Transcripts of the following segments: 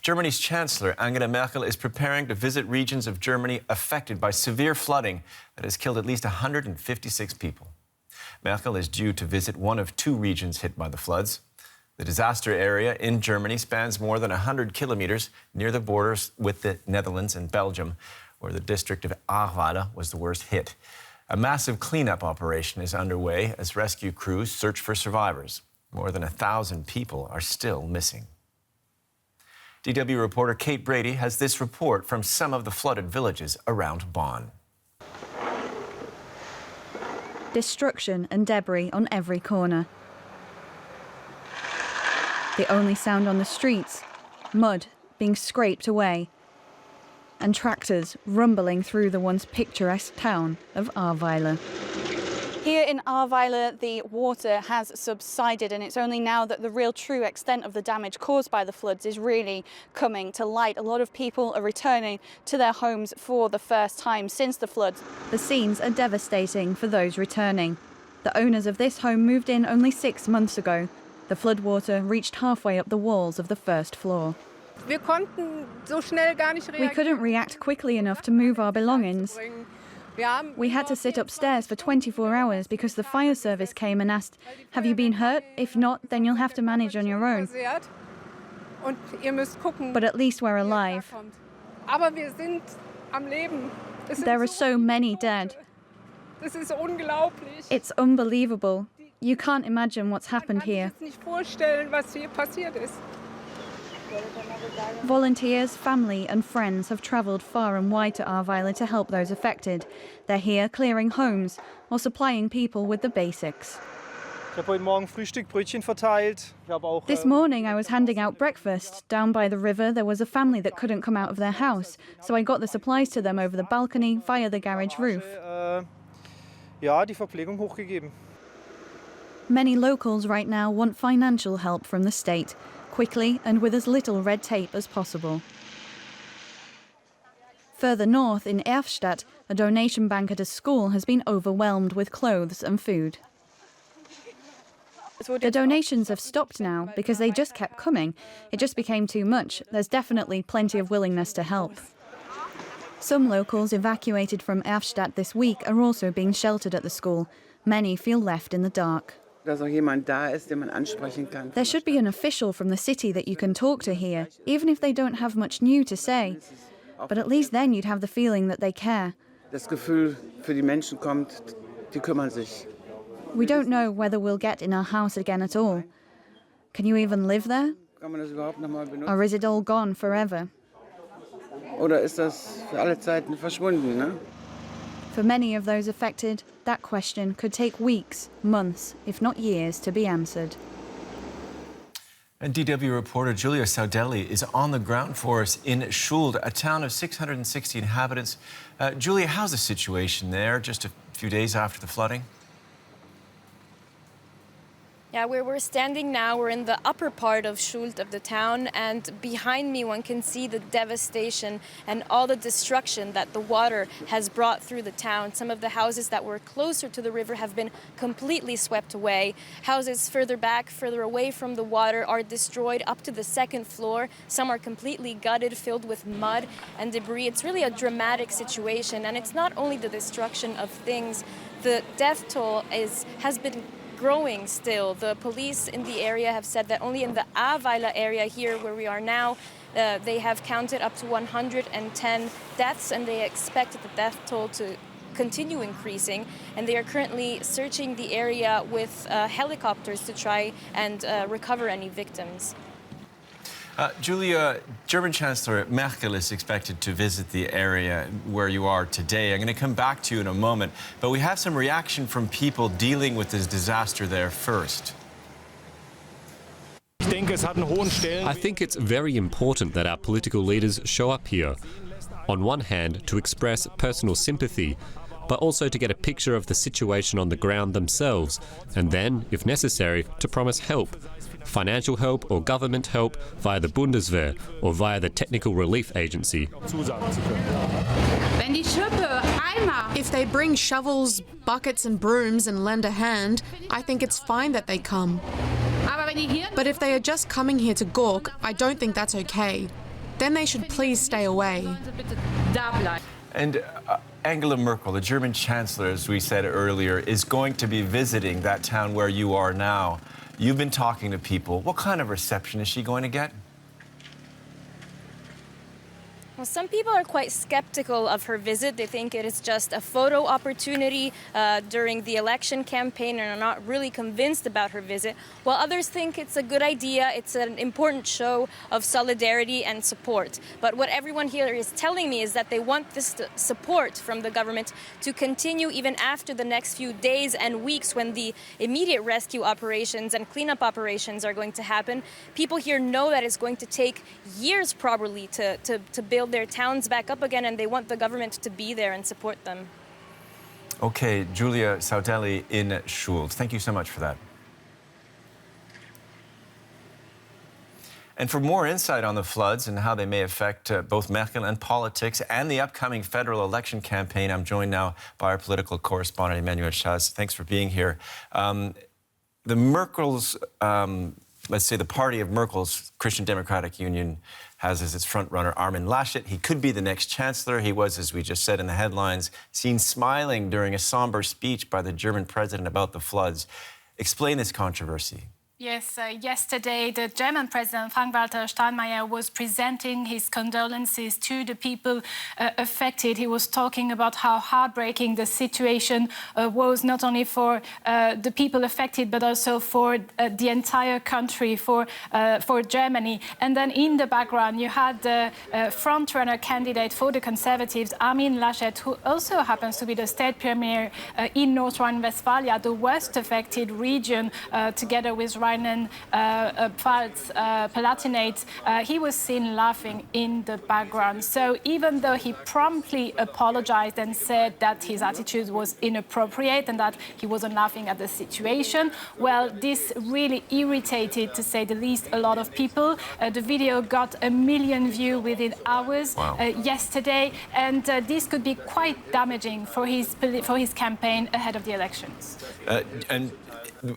Germany's Chancellor Angela Merkel is preparing to visit regions of Germany affected by severe flooding that has killed at least 156 people. Merkel is due to visit one of two regions hit by the floods. The disaster area in Germany spans more than 100 kilometers near the borders with the Netherlands and Belgium, where the district of Ahrweiler was the worst hit. A massive cleanup operation is underway as rescue crews search for survivors. More than 1,000 people are still missing. DW reporter Kate Brady has this report from some of the flooded villages around Bonn. Destruction and debris on every corner. The only sound on the streets, mud being scraped away, and tractors rumbling through the once picturesque town of Ahrweiler. Here in Ahrweiler, the water has subsided, and it's only now that the real true extent of the damage caused by the floods is really coming to light. A lot of people are returning to their homes for the first time since the floods. The scenes are devastating for those returning. The owners of this home moved in only 6 months ago. The floodwater reached halfway up the walls of the first floor. We couldn't react quickly enough to move our belongings. We had to sit upstairs for 24 hours because the fire service came and asked, "Have you been hurt? If not, then you'll have to manage on your own." But at least we're alive. There are so many dead. It's unbelievable. You can't imagine what's happened here. Volunteers, family and friends have travelled far and wide to Ahrweiler to help those affected. They're here clearing homes or supplying people with the basics. This morning I was handing out breakfast. Down by the river there was a family that couldn't come out of their house, so I got the supplies to them over the balcony via the garage roof. Many locals right now want financial help from the state, quickly and with as little red tape as possible. Further north, in Erfstadt, a donation bank at a school has been overwhelmed with clothes and food. The donations have stopped now because they just kept coming. It just became too much. There's definitely plenty of willingness to help. Some locals evacuated from Erfstadt this week are also being sheltered at the school. Many feel left in the dark. There should be an official from the city that you can talk to here, even if they don't have much new to say. But at least then you'd have the feeling that they care. We don't know whether we'll get in our house again at all. Can you even live there? Or is it all gone forever? For many of those affected, that question could take weeks, months, if not years, to be answered. And DW reporter Julia Saudelli is on the ground for us in Schuld, a town of 660 inhabitants. Julia, how's the situation there just a few days after the flooding? Yeah, where we're standing now, we're in the upper part of Schuld, of the town, and behind me one can see the devastation and all the destruction that the water has brought through the town. Some of the houses that were closer to the river have been completely swept away. Houses further back, further away from the water are destroyed up to the second floor. Some are completely gutted, filled with mud and debris. It's really a dramatic situation, and it's not only the destruction of things. The death toll has been growing still. The police in the area have said that only in the Ahrweiler area here where we are now, they have counted up to 110 deaths, and they expect the death toll to continue increasing. And they are currently searching the area with helicopters to try and recover any victims. Julia, German Chancellor Merkel is expected to visit the area where you are today. I'm going to come back to you in a moment, but we have some reaction from people dealing with this disaster there first. I think it's very important that our political leaders show up here. On one hand, to express personal sympathy, but also to get a picture of the situation on the ground themselves, and then, if necessary, to promise help. Financial help or government help via the Bundeswehr or via the Technical Relief Agency. If they bring shovels, buckets and brooms and lend a hand, I think it's fine that they come. But if they are just coming here to gawk, I don't think that's okay. then they should please stay away. And Angela Merkel, the German Chancellor, as we said earlier, is going to be visiting that town where you are now. You've been talking to people. What kind of reception is she going to get? Well, some people are quite skeptical of her visit. They think it is just a photo opportunity during the election campaign and are not really convinced about her visit, while others think it's a good idea. It's an important show of solidarity and support. But what everyone here is telling me is that they want this support from the government to continue even after the next few days and weeks when the immediate rescue operations and cleanup operations are going to happen. People here know that it's going to take years probably to build their towns back up again, and they want the government to be there and support them. Okay, Julia Sautelli in Schuld. Thank you so much for that. And for more insight on the floods and how they may affect both Merkel and politics and the upcoming federal election campaign, I'm joined now by our political correspondent, Emmanuel Chaz. Thanks for being here. The Merkel's, let's say the party of Merkel's Christian Democratic Union has as its frontrunner Armin Laschet. He could be the next chancellor. He was, as we just said in the headlines, seen smiling during a somber speech by the German president about the floods. Explain this controversy. Yes, yesterday the German President Frank-Walter Steinmeier was presenting his condolences to the people affected. He was talking about how heartbreaking the situation was, not only for the people affected, but also for the entire country, for Germany. And then in the background, you had the front-runner candidate for the Conservatives, Armin Laschet, who also happens to be the state premier in North Rhine-Westphalia, the worst affected region, together with Rheinland-Pfalz, Palatinate. He was seen laughing in the background. So even though he promptly apologized and said that his attitude was inappropriate and that he wasn't laughing at the situation, well, this really irritated, to say the least, a lot of people. The video got 1 million views within hours yesterday, and this could be quite damaging for his campaign ahead of the elections. And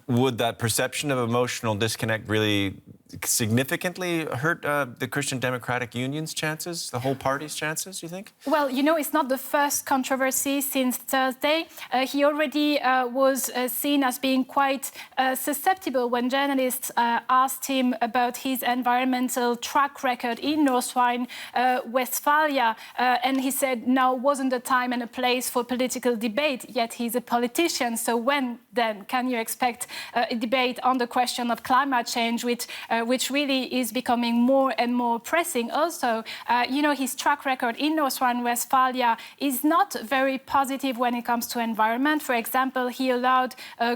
would that perception of emotional disconnect really significantly hurt the Christian Democratic Union's chances, the whole party's chances, you think? Well, you know, it's not the first controversy since Thursday. He already was seen as being quite susceptible when journalists asked him about his environmental track record in North Rhine-Westphalia. And he said now wasn't the time and a place for political debate, yet he's a politician. So when then can you expect a debate on the question of climate change, which really is becoming more and more pressing? Also, you know, his track record in North Rhine-Westphalia is not very positive when it comes to environment. For example, he allowed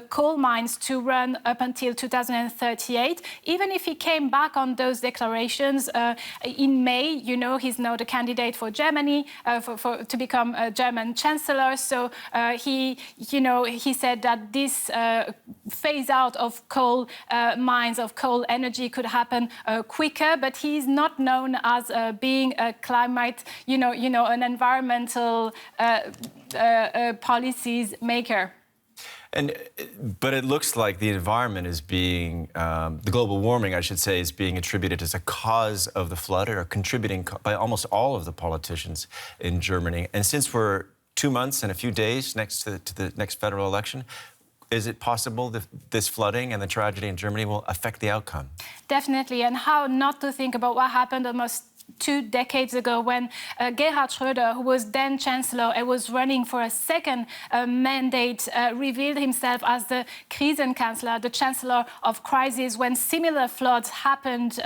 coal mines to run up until 2038. Even if he came back on those declarations in May, you know, he's now the candidate for Germany to become a German chancellor. So he said that this phase out of coal mines, of coal energy could happen quicker, but he's not known as being a climate, an environmental policies maker. But it looks like the environment is being, the global warming, I should say, is being attributed as a cause of the flood, or contributing by almost all of the politicians in Germany. And since we're 2 months and a few days next to the next federal election, is it possible that this flooding and the tragedy in Germany will affect the outcome? Definitely. And how not to think about what happened almost 2 decades ago when Gerhard Schröder, who was then Chancellor and was running for a second mandate, revealed himself as the Krisenkanzler, the Chancellor of Crisis, when similar floods happened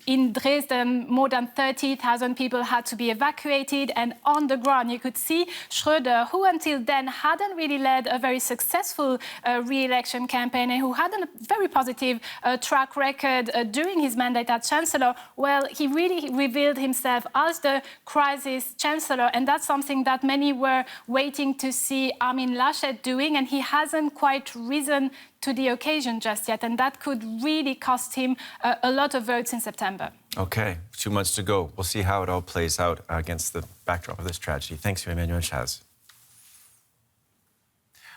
in Dresden. More than 30,000 people had to be evacuated, and on the ground you could see Schröder, who until then hadn't really led a very successful re-election campaign and who had a very positive track record during his mandate as Chancellor. Well, he really revealed himself as the crisis chancellor, and that's something that many were waiting to see Armin Laschet doing, and he hasn't quite risen to the occasion just yet, and that could really cost him a lot of votes in September. Okay, 2 months to go. We'll see how it all plays out against the backdrop of this tragedy. Thanks to Emmanuel Chaz.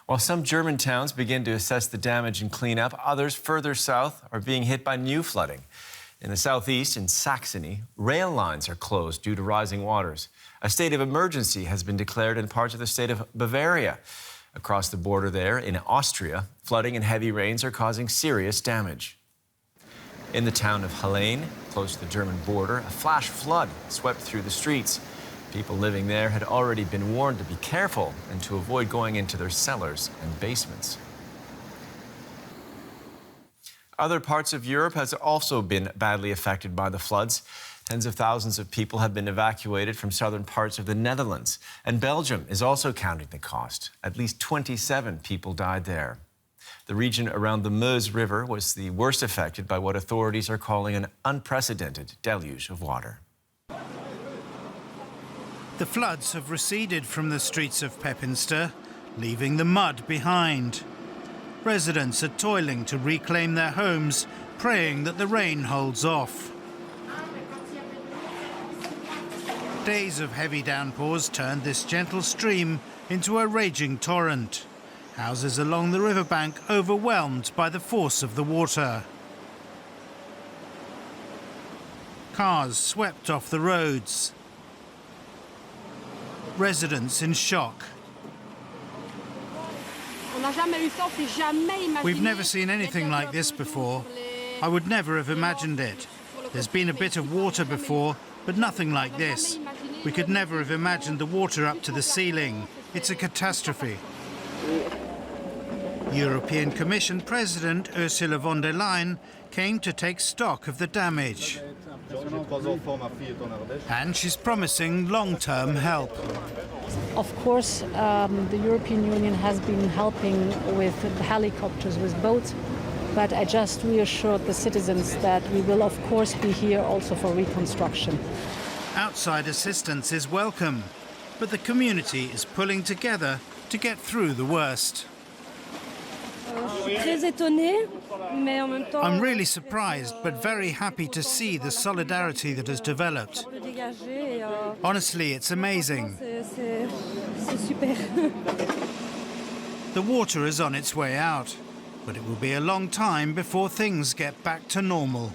While some German towns begin to assess the damage and clean up, others further south are being hit by new flooding. In the southeast, in Saxony, rail lines are closed due to rising waters. A state of emergency has been declared in parts of the state of Bavaria. Across the border there, in Austria, flooding and heavy rains are causing serious damage. In the town of Hallein, close to the German border, a flash flood swept through the streets. People living there had already been warned to be careful and to avoid going into their cellars and basements. Other parts of Europe has also been badly affected by the floods. Tens of thousands of people have been evacuated from southern parts of the Netherlands, and Belgium is also counting the cost. At least 27 people died there. The region around the Meuse River was the worst affected by what authorities are calling an unprecedented deluge of water. The floods have receded from the streets of Pepinster, leaving the mud behind. Residents are toiling to reclaim their homes, praying that the rain holds off. Days of heavy downpours turned this gentle stream into a raging torrent. Houses along the riverbank overwhelmed by the force of the water. Cars swept off the roads. Residents in shock. We've never seen anything like this before. I would never have imagined it. There's been a bit of water before, but nothing like this. We could never have imagined the water up to the ceiling. It's a catastrophe. European Commission President Ursula von der Leyen came to take stock of the damage. And she's promising long-term help. Of course, the European Union has been helping with helicopters, with boats, but I just reassured the citizens that we will, of course, be here also for reconstruction. Outside assistance is welcome, but the community is pulling together to get through the worst. I'm really surprised, but very happy to see the solidarity that has developed. Honestly, it's amazing. The water is on its way out, but it will be a long time before things get back to normal.